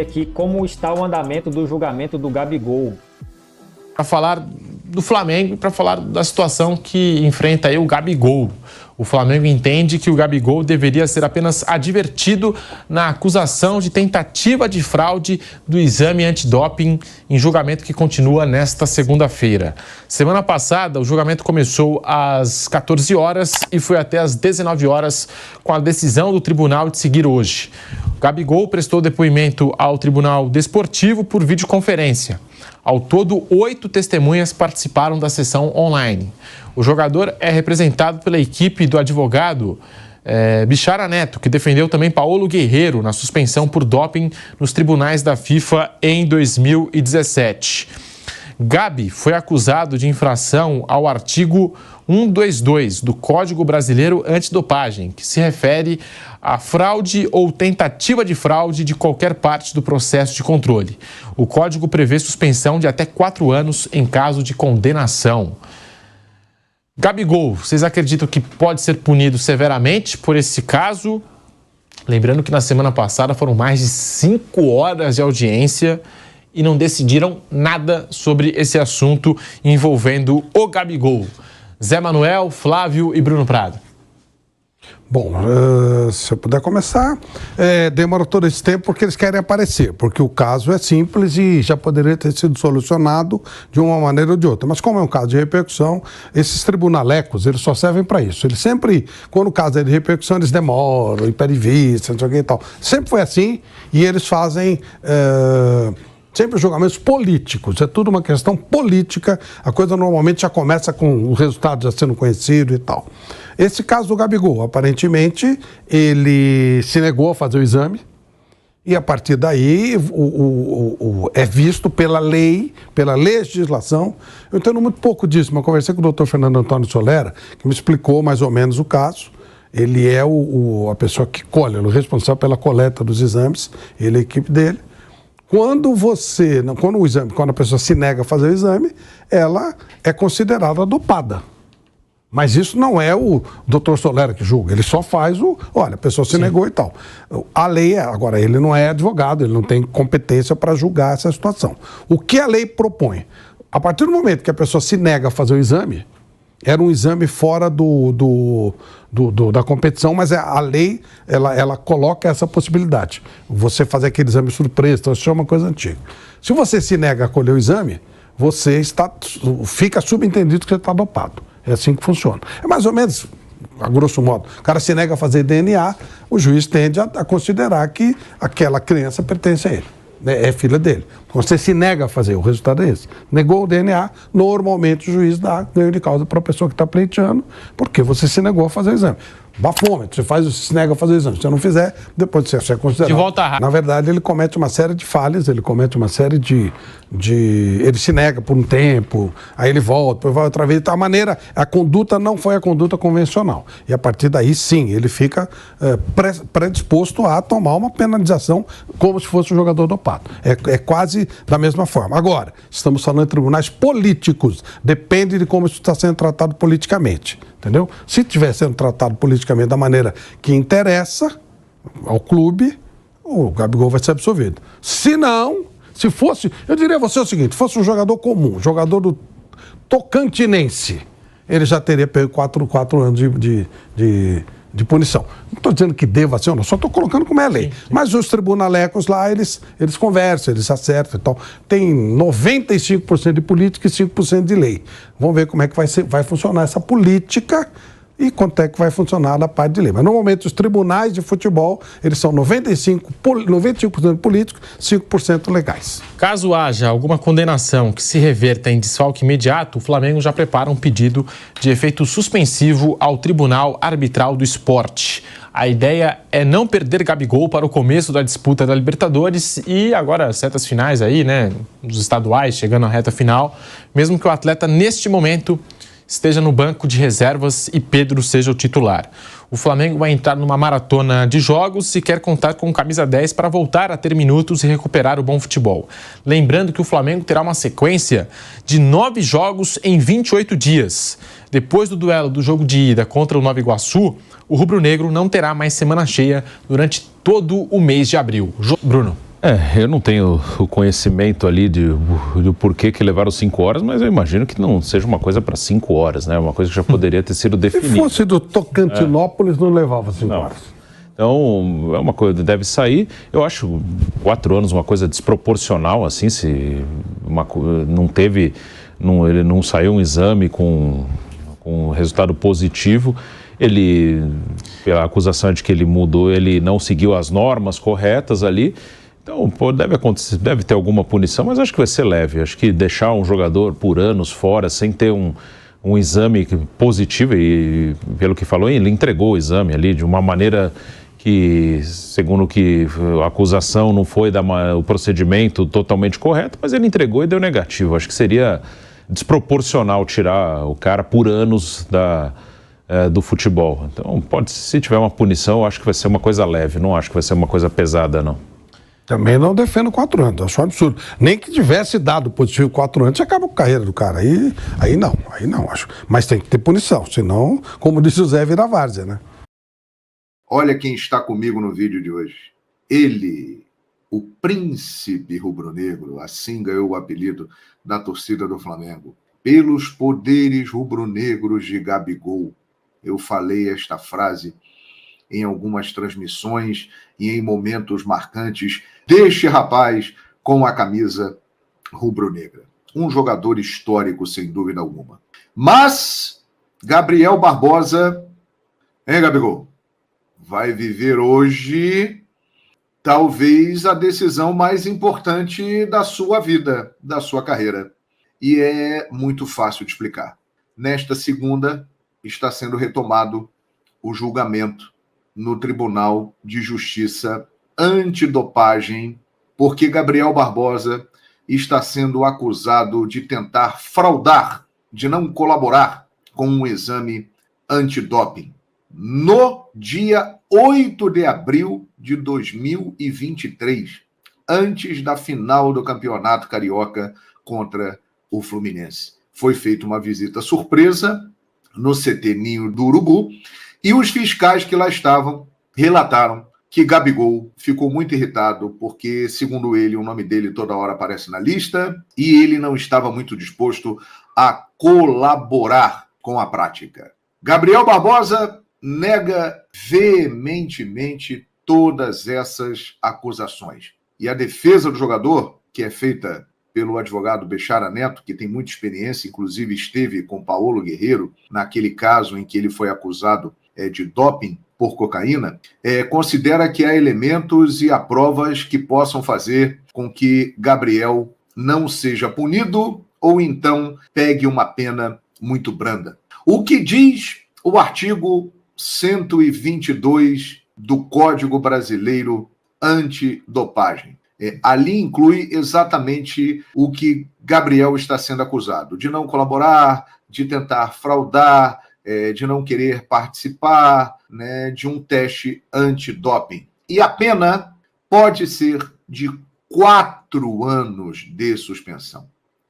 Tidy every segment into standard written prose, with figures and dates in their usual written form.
aqui como está o andamento do julgamento do Gabigol. Para falar do Flamengo e para falar da situação que enfrenta aí o Gabigol. O Flamengo entende que o Gabigol deveria ser apenas advertido na acusação de tentativa de fraude do exame antidoping em julgamento que continua nesta segunda-feira. Semana passada, o julgamento começou às 14 horas e foi até às 19 horas com a decisão do tribunal de seguir hoje. O Gabigol prestou depoimento ao Tribunal Desportivo por videoconferência. Ao todo, 8 testemunhas participaram da sessão online. O jogador é representado pela equipe do advogado Bichara Neto, que defendeu também Paulo Guerreiro na suspensão por doping nos tribunais da FIFA em 2017. Gabi foi acusado de infração ao artigo 122 do Código Brasileiro Antidopagem, que se refere a fraude ou tentativa de fraude de qualquer parte do processo de controle. O código prevê suspensão de até 4 anos em caso de condenação. Gabigol, vocês acreditam que pode ser punido severamente por esse caso? Lembrando que na semana passada foram mais de 5 horas de audiência e não decidiram nada sobre esse assunto envolvendo o Gabigol. Zé Manuel, Flávio e Bruno Prado. Bom, se eu puder começar, demorou todo esse tempo porque eles querem aparecer, porque o caso é simples e já poderia ter sido solucionado de uma maneira ou de outra. Mas como é um caso de repercussão, esses tribunalecos, eles só servem para isso. Eles sempre, quando o caso é de repercussão, eles demoram, impede vista, não sei o que e tal. Sempre foi assim e eles fazem... sempre julgamentos políticos, é tudo uma questão política, a coisa normalmente já começa com o resultado já sendo conhecido e tal. Esse caso do Gabigol, aparentemente, ele se negou a fazer o exame e a partir daí é visto pela lei, pela legislação. Eu entendo muito pouco disso, mas eu conversei com o doutor Fernando Antônio Solera, que me explicou mais ou menos o caso. Ele é a pessoa que colhe, ele é o responsável pela coleta dos exames, ele é a equipe dele. Quando a pessoa se nega a fazer o exame, ela é considerada dopada. Mas isso não é o doutor Solera que julga, ele só faz olha, a pessoa se negou e tal. A lei agora ele não é advogado, ele não tem competência para julgar essa situação. O que a lei propõe? A partir do momento que a pessoa se nega a fazer o exame, era um exame fora da competição, mas a lei, ela coloca essa possibilidade. Você fazer aquele exame surpresa, então isso é uma coisa antiga. Se você se nega a colher o exame, você fica subentendido que você está dopado. É assim que funciona. É mais ou menos, a grosso modo, o cara se nega a fazer DNA, o juiz tende a considerar que aquela criança pertence a ele. É filha dele. Você se nega a fazer, o resultado é esse. Negou o DNA, normalmente o juiz dá ganho de causa para a pessoa que está pleiteando, porque você se negou a fazer o exame. Bafômetro, você se nega a fazer o exame. Se você não fizer, depois você é considerado. De volta rápido. Na verdade, ele comete uma série de falhas, ele comete uma série ele se nega por um tempo, aí ele volta, depois vai outra vez. A conduta não foi a conduta convencional. E a partir daí, sim, ele fica predisposto a tomar uma penalização como se fosse um jogador dopado. É quase da mesma forma. Agora, estamos falando de tribunais políticos. Depende de como isso está sendo tratado politicamente. Entendeu? Se estiver sendo tratado politicamente da maneira que interessa ao clube, o Gabigol vai ser absolvido. Se não, se fosse, eu diria a você o seguinte, fosse um jogador comum, jogador do Tocantinense, ele já teria pego 4 anos de punição. Não estou dizendo que deva ser ou não, só estou colocando como é a lei. Sim. Mas os tribunalecos lá, eles conversam, eles acertam e tal. Tem 95% de política e 5% de lei. Vamos ver como é que vai funcionar essa política e quanto é que vai funcionar na parte de lei. Mas normalmente os tribunais de futebol, eles são 95% políticos, 5% legais. Caso haja alguma condenação que se reverta em desfalque imediato, o Flamengo já prepara um pedido de efeito suspensivo ao Tribunal Arbitral do Esporte. A ideia é não perder Gabigol para o começo da disputa da Libertadores e agora as retas finais aí, né, dos estaduais, chegando à reta final, mesmo que o atleta neste momento esteja no banco de reservas e Pedro seja o titular. O Flamengo vai entrar numa maratona de jogos e quer contar com camisa 10 para voltar a ter minutos e recuperar o bom futebol. Lembrando que o Flamengo terá uma sequência de 9 jogos em 28 dias. Depois do duelo do jogo de ida contra o Nova Iguaçu, o rubro-negro não terá mais semana cheia durante todo o mês de abril. Bruno. Eu não tenho o conhecimento ali do porquê que levaram 5 horas, mas eu imagino que não seja uma coisa para 5 horas, né? Uma coisa que já poderia ter sido definida. Se fosse do Tocantinópolis, não levava 5 horas. Então, é uma coisa, deve sair. Eu acho 4 anos uma coisa desproporcional, assim, se ele não saiu um exame com resultado positivo. Pela acusação de que ele mudou, ele não seguiu as normas corretas ali. Então, deve ter alguma punição, mas acho que vai ser leve. Acho que deixar um jogador por anos fora, sem ter um exame positivo, e pelo que falou, ele entregou o exame ali de uma maneira que, segundo que a acusação, não foi o procedimento totalmente correto, mas ele entregou e deu negativo. Acho que seria desproporcional tirar o cara por anos do futebol. Então, se tiver uma punição, eu acho que vai ser uma coisa leve, não acho que vai ser uma coisa pesada, não. Também não defendo 4 anos, acho um absurdo. Nem que tivesse dado positivo 4 anos, acaba com a carreira do cara. Aí não, acho. Mas tem que ter punição, senão, como disse o Zé, vira várzea, né? Olha quem está comigo no vídeo de hoje. Ele, o príncipe rubro-negro, assim ganhou o apelido da torcida do Flamengo. Pelos poderes rubro-negros de Gabigol. Eu falei esta frase em algumas transmissões e em momentos marcantes deste rapaz com a camisa rubro-negra. Um jogador histórico, sem dúvida alguma. Mas Gabriel Barbosa, Gabigol, vai viver hoje talvez a decisão mais importante da sua vida, da sua carreira. E é muito fácil de explicar. Nesta segunda, está sendo retomado o julgamento no Tribunal de Justiça Antidopagem, porque Gabriel Barbosa está sendo acusado de tentar fraudar, de não colaborar com um exame antidoping. No dia 8 de abril de 2023, antes da final do Campeonato Carioca contra o Fluminense. Foi feita uma visita surpresa no CT Ninho do Urubu, e os fiscais que lá estavam relataram que Gabigol ficou muito irritado porque, segundo ele, o nome dele toda hora aparece na lista e ele não estava muito disposto a colaborar com a prática. Gabriel Barbosa nega veementemente todas essas acusações. E a defesa do jogador, que é feita pelo advogado Bechara Neto, que tem muita experiência, inclusive esteve com Paulo Guerreiro, naquele caso em que ele foi acusado de doping por cocaína, considera que há elementos e há provas que possam fazer com que Gabriel não seja punido ou então pegue uma pena muito branda. O que diz o artigo 122 do Código Brasileiro Antidopagem? Ali inclui exatamente o que Gabriel está sendo acusado, de não colaborar, de tentar fraudar, de não querer participar, né, de um teste antidoping. E a pena pode ser de 4 anos de suspensão.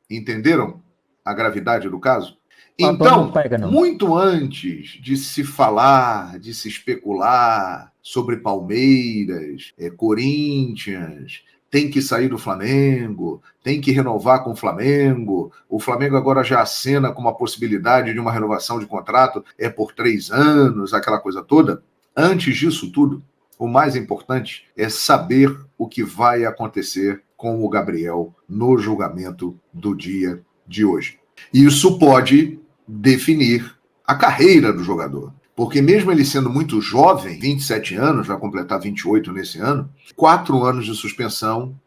Entenderam a gravidade do caso? Então, muito antes de se falar, de se especular sobre Palmeiras, Corinthians, tem que sair do Flamengo, tem que renovar com o Flamengo agora já acena com uma possibilidade de uma renovação de contrato por 3 anos, aquela coisa toda. Antes disso tudo, o mais importante é saber o que vai acontecer com o Gabriel no julgamento do dia de hoje. Isso pode definir a carreira do jogador. Porque mesmo ele sendo muito jovem, 27 anos, vai completar 28 nesse ano, 4 anos de suspensão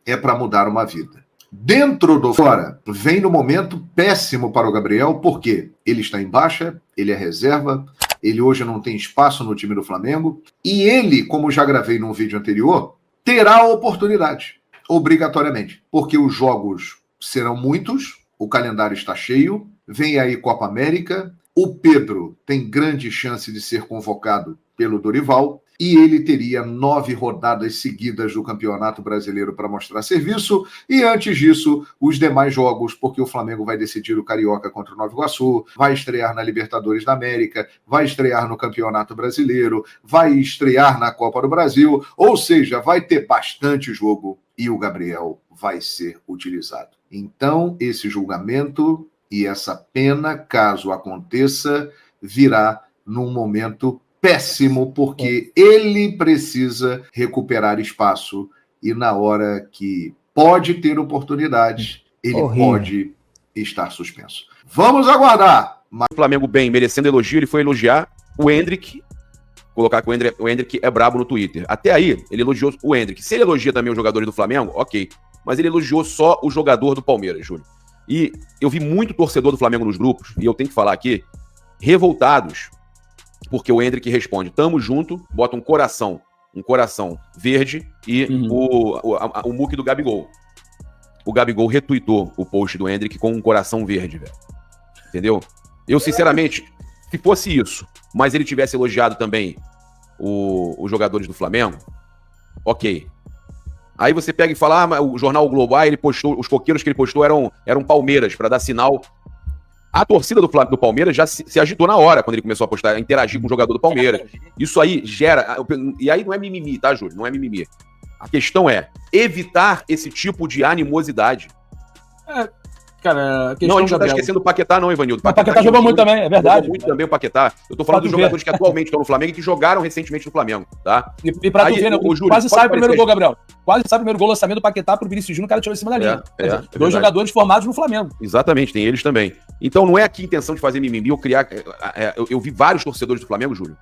é para mudar uma vida. Dentro do fora, vem no momento péssimo para o Gabriel, porque ele está em baixa, ele é reserva, ele hoje não tem espaço no time do Flamengo, e ele, como já gravei num vídeo anterior, terá a oportunidade, obrigatoriamente, porque os jogos serão muitos, o calendário está cheio, vem aí Copa América, o Pedro tem grande chance de ser convocado pelo Dorival, e ele teria 9 rodadas seguidas do Campeonato Brasileiro para mostrar serviço, e antes disso, os demais jogos, porque o Flamengo vai decidir o Carioca contra o Nova Iguaçu, vai estrear na Libertadores da América, vai estrear no Campeonato Brasileiro, vai estrear na Copa do Brasil, ou seja, vai ter bastante jogo e o Gabriel vai ser utilizado. Então, esse julgamento e essa pena, caso aconteça, virá num momento péssimo, porque ele precisa recuperar espaço e na hora que pode ter oportunidade, ele pode estar suspenso. Vamos aguardar. O Flamengo bem, merecendo elogio, ele foi elogiar o Endrick, colocar que o Endrick é brabo no Twitter. Até aí, ele elogiou o Endrick. Se ele elogia também os jogadores do Flamengo, ok. Mas ele elogiou só o jogador do Palmeiras, Júlio. E eu vi muito torcedor do Flamengo nos grupos, e eu tenho que falar aqui, revoltados, porque o Endrick responde, tamo junto, bota um coração verde e o muque do Gabigol. O Gabigol retweetou o post do Endrick com um coração verde, velho. Entendeu? Eu, sinceramente, se fosse isso, mas ele tivesse elogiado também os jogadores do Flamengo, ok. Aí você pega e fala, o jornal o Globo, ele postou, os coqueiros que ele postou eram Palmeiras, para dar sinal. A torcida do Palmeiras já se agitou na hora, quando ele começou a postar, a interagir com o jogador do Palmeiras. Isso aí gera... E aí não é mimimi, tá, Júlio? Não é mimimi. A questão é evitar esse tipo de animosidade. Cara, não, a gente não tá esquecendo do Paquetá, não, Ivanildo. O Paquetá jogou muito também, é verdade. Jogou muito também o Paquetá. Eu tô falando dos jogadores que atualmente estão no Flamengo e que jogaram recentemente no Flamengo, tá? E pra tu ver, Júlio, quase sai o primeiro gol, Gabriel. Quase sai o primeiro gol, lançamento do Paquetá pro Vinícius Júnior, o cara tirou em cima da linha. Dois jogadores formados no Flamengo. Exatamente, tem eles também. Então não é aqui a intenção de fazer mimimi ou criar... Eu vi vários torcedores do Flamengo, Júlio,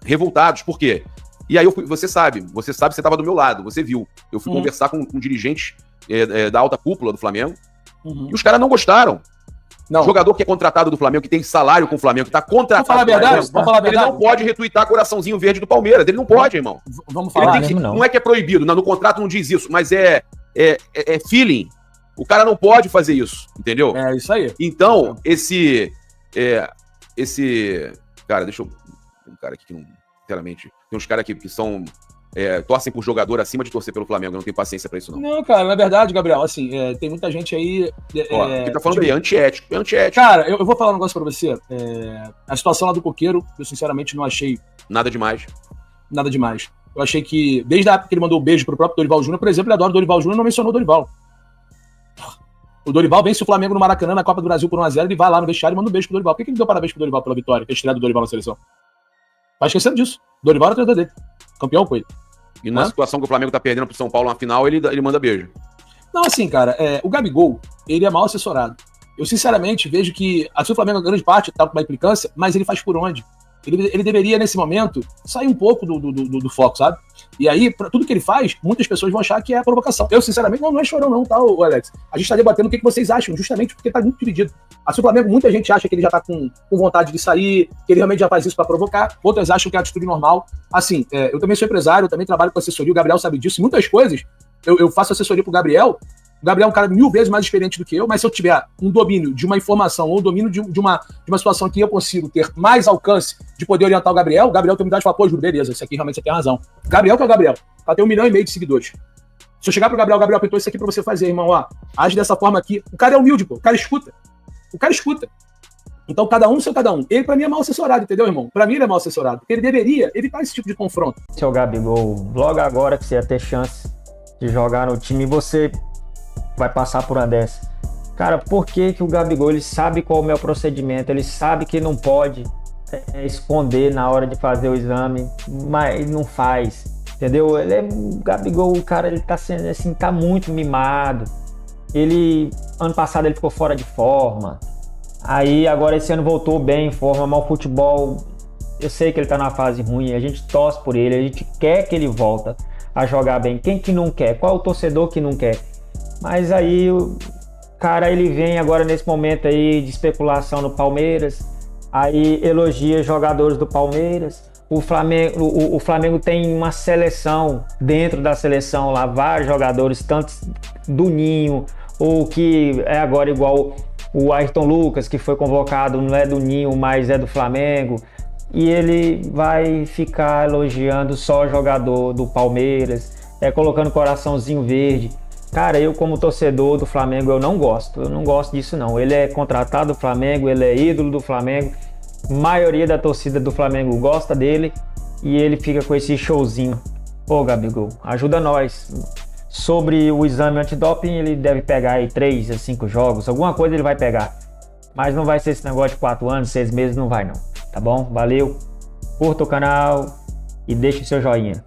revoltados. Por quê? E aí você sabe, você estava do meu lado, você viu. Eu fui conversar com dirigentes da alta cúpula do Flamengo, e os caras não gostaram. Não. O jogador que é contratado do Flamengo, que tem salário com o Flamengo, que tá contratado... Vamos falar a verdade? Ele não pode retweetar coraçãozinho verde do Palmeiras. Ele não pode, irmão. Vamos falar. Não é que é proibido, no contrato não diz isso, mas é feeling. O cara não pode fazer isso, entendeu? É isso aí. Então, cara, deixa eu... Tem um cara aqui que não... Sinceramente, tem uns caras aqui que são... torcem por jogador acima de torcer pelo Flamengo. Eu não tenho paciência pra isso, não. Não, cara, na verdade, Gabriel, assim, tem muita gente aí... Quem tá falando aí, antiético. Cara, eu vou falar um negócio pra você. A situação lá do Coqueiro, eu sinceramente não achei... Nada demais. Eu achei que, desde a época que ele mandou um beijo pro próprio Dorival Júnior, por exemplo, ele adora o Dorival Júnior, não mencionou o Dorival. O Dorival vence o Flamengo no Maracanã, na Copa do Brasil por 1-0, ele vai lá no vestiário e manda um beijo pro Dorival. Por que ele deu parabéns pro Dorival pela vitória, que é a estreia do Dorival na seleção? Vai esquecendo disso. Dorival era o treinador dele. Campeão com ele. E na situação que o Flamengo tá perdendo pro São Paulo na final, ele manda beijo. Não, assim, cara, o Gabigol, ele é mal assessorado. Eu, sinceramente, vejo que o Flamengo, a grande parte, tá com uma implicância, mas ele faz por onde? Ele deveria, nesse momento, sair um pouco do foco, sabe? E aí, pra tudo que ele faz, muitas pessoas vão achar que é provocação. Eu, sinceramente, não é chorão não, tá, Alex? A gente tá debatendo o que vocês acham, justamente porque tá muito dividido. O Flamengo, muita gente acha que ele já tá com vontade de sair, que ele realmente já faz isso pra provocar, outras acham que é a atitude normal. Assim, eu também sou empresário, eu também trabalho com assessoria, o Gabriel sabe disso, e muitas coisas, eu faço assessoria pro Gabriel. O Gabriel é um cara 1000 vezes mais experiente do que eu, mas se eu tiver um domínio de uma informação ou um domínio de uma situação que eu consigo ter mais alcance de poder orientar o Gabriel tem humildade e fala, pô, Júlio, beleza, isso aqui realmente você tem razão. Gabriel que é o Gabriel, ela tem 1,5 milhão de seguidores. Se eu chegar pro Gabriel pintou isso aqui pra você fazer, irmão, ó, age dessa forma aqui. O cara é humilde, pô, o cara escuta. Então, cada um seu cada um. Ele, pra mim, é mal assessorado, entendeu, irmão? Pra mim, ele é mal assessorado, porque ele deveria evitar esse tipo de confronto. Seu Gabigol, logo agora que você ia ter chance de jogar no time, você vai passar por uma dessa. Cara, por que o Gabigol, ele sabe qual é o meu procedimento, ele sabe que não pode esconder na hora de fazer o exame, mas ele não faz, entendeu? O Gabigol, o cara, ele tá sendo assim, tá muito mimado. Ano passado ele ficou fora de forma, aí agora esse ano voltou bem em forma, mas o futebol, eu sei que ele tá numa fase ruim, a gente torce por ele, a gente quer que ele volta a jogar bem. Quem que não quer? Qual o torcedor que não quer? Mas aí o cara, ele vem agora nesse momento aí de especulação no Palmeiras, aí elogia jogadores do Palmeiras. O Flamengo tem uma seleção, dentro da seleção lá, vários jogadores, tanto do Ninho, ou que é agora igual o Ayrton Lucas, que foi convocado, não é do Ninho, mas é do Flamengo. e ele vai ficar elogiando só jogador do Palmeiras, colocando coraçãozinho verde. Cara, eu como torcedor do Flamengo, eu não gosto disso não. Ele é contratado do Flamengo, ele é ídolo do Flamengo, a maioria da torcida do Flamengo gosta dele e ele fica com esse showzinho. Pô, Gabigol, ajuda nós. Sobre o exame antidoping, ele deve pegar aí 3 a 5 jogos, alguma coisa ele vai pegar. Mas não vai ser esse negócio de 4 anos, 6 meses, não vai não. Tá bom? Valeu, curta o canal e deixe o seu joinha.